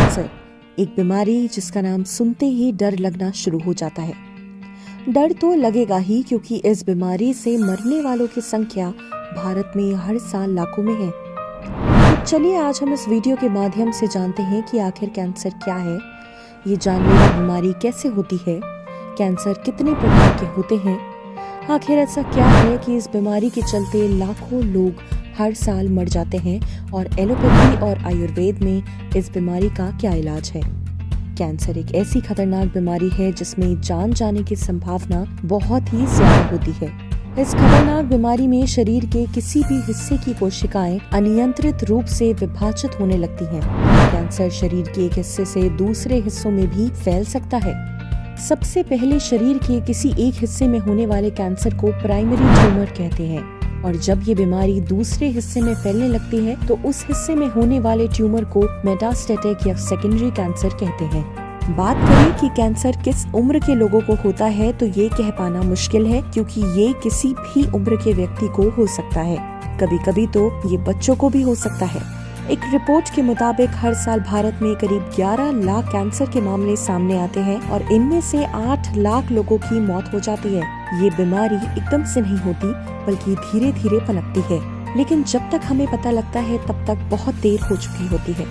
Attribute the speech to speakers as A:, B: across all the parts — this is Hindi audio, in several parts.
A: कैंसर एक बीमारी जिसका नाम सुनते ही डर लगना शुरू हो जाता है। डर तो लगेगा ही क्योंकि इस बीमारी से मरने वालों की संख्या भारत में हर साल लाखों में है। तो चलिए आज हम इस वीडियो के माध्यम से जानते हैं कि आखिर कैंसर क्या है, ये जानलेवा बीमारी कैसे होती है, कैंसर कितने प्रकार के होते हैं, आखिर ऐसा क्या है कि इस बीमारी के चलते लाखों लोग हर साल मर जाते हैं और एलोपैथी और आयुर्वेद में इस बीमारी का क्या इलाज है। कैंसर एक ऐसी खतरनाक बीमारी है जिसमें जान जाने की संभावना बहुत ही ज्यादा होती है। इस खतरनाक बीमारी में शरीर के किसी भी हिस्से की कोशिकाएं अनियंत्रित रूप से विभाजित होने लगती हैं। कैंसर शरीर के एक हिस्से से दूसरे हिस्सों में भी फैल सकता है। सबसे पहले शरीर के किसी एक हिस्से में होने वाले कैंसर को प्राइमरी ट्यूमर कहते हैं और जब ये बीमारी दूसरे हिस्से में फैलने लगती है तो उस हिस्से में होने वाले ट्यूमर को मेटास्टेटिक या सेकेंडरी कैंसर कहते हैं। बात करें कि कैंसर किस उम्र के लोगों को होता है तो ये कह पाना मुश्किल है क्योंकि ये किसी भी उम्र के व्यक्ति को हो सकता है। कभी कभी तो ये बच्चों को भी हो सकता है। एक रिपोर्ट के मुताबिक हर साल भारत में करीब 11 लाख कैंसर के मामले सामने आते हैं और इनमें से 8 लाख लोगों की मौत हो जाती है। ये बीमारी एकदम से नहीं होती बल्कि धीरे धीरे पनपती है, लेकिन जब तक हमें पता लगता है तब तक बहुत देर हो चुकी होती है।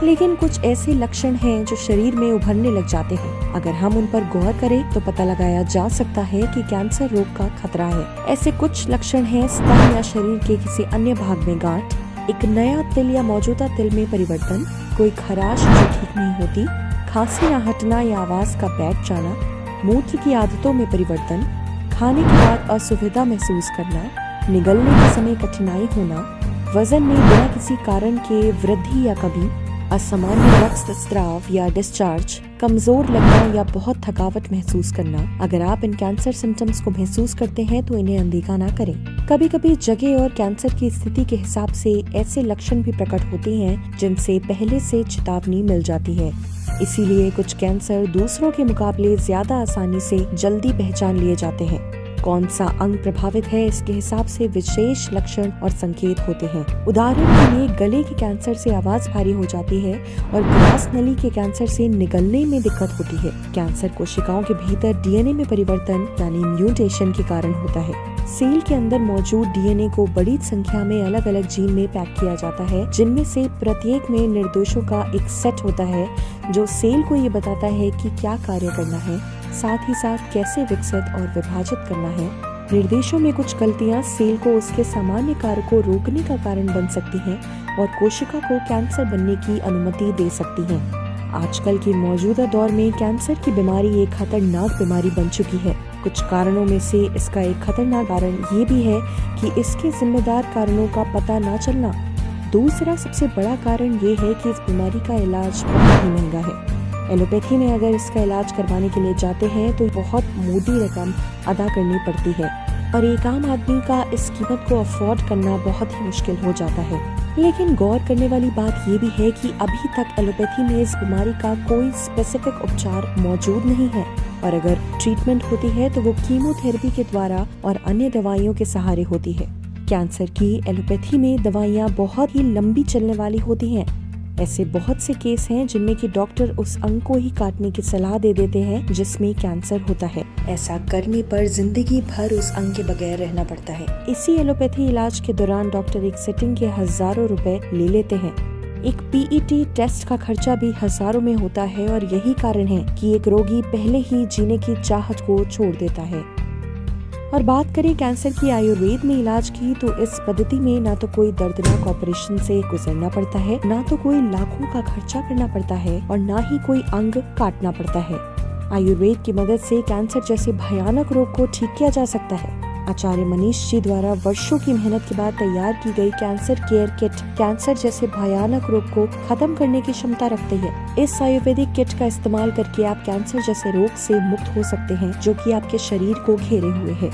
A: लेकिन कुछ ऐसे लक्षण हैं जो शरीर में उभरने लग जाते हैं। अगर हम उन पर गौर करें तो पता लगाया जा सकता है कि कैंसर रोग का खतरा है। ऐसे कुछ लक्षण हैं: स्तन या शरीर के किसी अन्य भाग में गांठ, एक नया तिल या मौजूदा तिल में परिवर्तन, कोई खराश जो ठीक नहीं होती, खांसी या हटना या आवाज का बैठ जाना, मूत्र की आदतों में परिवर्तन, खाने के बाद असुविधा महसूस करना, निगलने के समय कठिनाई होना, वजन में बिना किसी कारण के वृद्धि या कमी, असामान्य रक्त स्राव या डिस्चार्ज, कमजोर लगना या बहुत थकावट महसूस करना। अगर आप इन कैंसर सिम्टम्स को महसूस करते हैं तो इन्हें अनदेखा ना करें। कभी कभी जगह और कैंसर की स्थिति के हिसाब से ऐसे लक्षण भी प्रकट होते हैं जिनसे पहले से चेतावनी मिल जाती है। इसीलिए कुछ कैंसर दूसरों के मुकाबले ज्यादा आसानी से जल्दी पहचान लिए जाते हैं। कौन सा अंग प्रभावित है इसके हिसाब से विशेष लक्षण और संकेत होते हैं। उदाहरण के लिए गले के कैंसर से आवाज भारी हो जाती है और ग्रास नली के कैंसर से निगलने में दिक्कत होती है। कैंसर कोशिकाओं के भीतर डीएनए में परिवर्तन यानी म्यूटेशन के कारण होता है। सेल के अंदर मौजूद डीएनए को बड़ी संख्या में अलग अलग जीन में पैक किया जाता है, जिनमें से प्रत्येक में निर्देशों का एक सेट होता है जो सेल को ये बताता है कि क्या कार्य करना है, साथ ही साथ कैसे विकसित और विभाजित करना है। निर्देशों में कुछ गलतियां सेल को उसके सामान्य कार्य को रोकने का कारण बन सकती हैं और कोशिका को कैंसर बनने की अनुमति दे सकती हैं। आजकल के मौजूदा दौर में कैंसर की बीमारी एक खतरनाक बीमारी बन चुकी है। कुछ कारणों में से इसका एक खतरनाक कारण ये भी है कि इसके जिम्मेदार कारणों का पता न चलना। दूसरा सबसे बड़ा कारण ये है कि इस बीमारी का इलाज बहुत ही महंगा है। एलोपैथी में अगर इसका इलाज करवाने के लिए जाते हैं तो बहुत मोटी रकम अदा करनी पड़ती है और एक आम आदमी का इस कीमत को अफोर्ड करना बहुत ही मुश्किल हो जाता है। लेकिन गौर करने वाली बात ये भी है कि अभी तक एलोपैथी में इस बीमारी का कोई स्पेसिफिक उपचार मौजूद नहीं है और अगर ट्रीटमेंट होती है तो वो कीमोथेरेपी के द्वारा और अन्य दवाइयों के सहारे होती है। कैंसर की एलोपैथी में दवाइयाँ बहुत ही लंबी चलने वाली होती हैं। ऐसे बहुत से केस हैं जिनमें कि डॉक्टर उस अंग को ही काटने की सलाह दे देते हैं जिसमें कैंसर होता है। ऐसा करने पर जिंदगी भर उस अंग के बगैर रहना पड़ता है। इसी एलोपैथी इलाज के दौरान डॉक्टर एक सिटिंग के हजारों रुपए ले लेते हैं। एक पीईटी टेस्ट का खर्चा भी हजारों में होता है और यही कारण है कि एक रोगी पहले ही जीने की चाहत को छोड़ देता है। और बात करें कैंसर की आयुर्वेद में इलाज की तो इस पद्धति में ना तो कोई दर्दनाक ऑपरेशन से गुजरना पड़ता है, ना तो कोई लाखों का खर्चा करना पड़ता है और ना ही कोई अंग काटना पड़ता है। आयुर्वेद की मदद से कैंसर जैसे भयानक रोग को ठीक किया जा सकता है। आचार्य मनीष जी द्वारा वर्षों की मेहनत के बाद तैयार की गई कैंसर केयर किट कैंसर जैसे भयानक रोग को खत्म करने की क्षमता रखती है। इस आयुर्वेदिक किट का इस्तेमाल करके आप कैंसर जैसे रोग से मुक्त हो सकते हैं जो कि आपके शरीर को घेरे हुए है।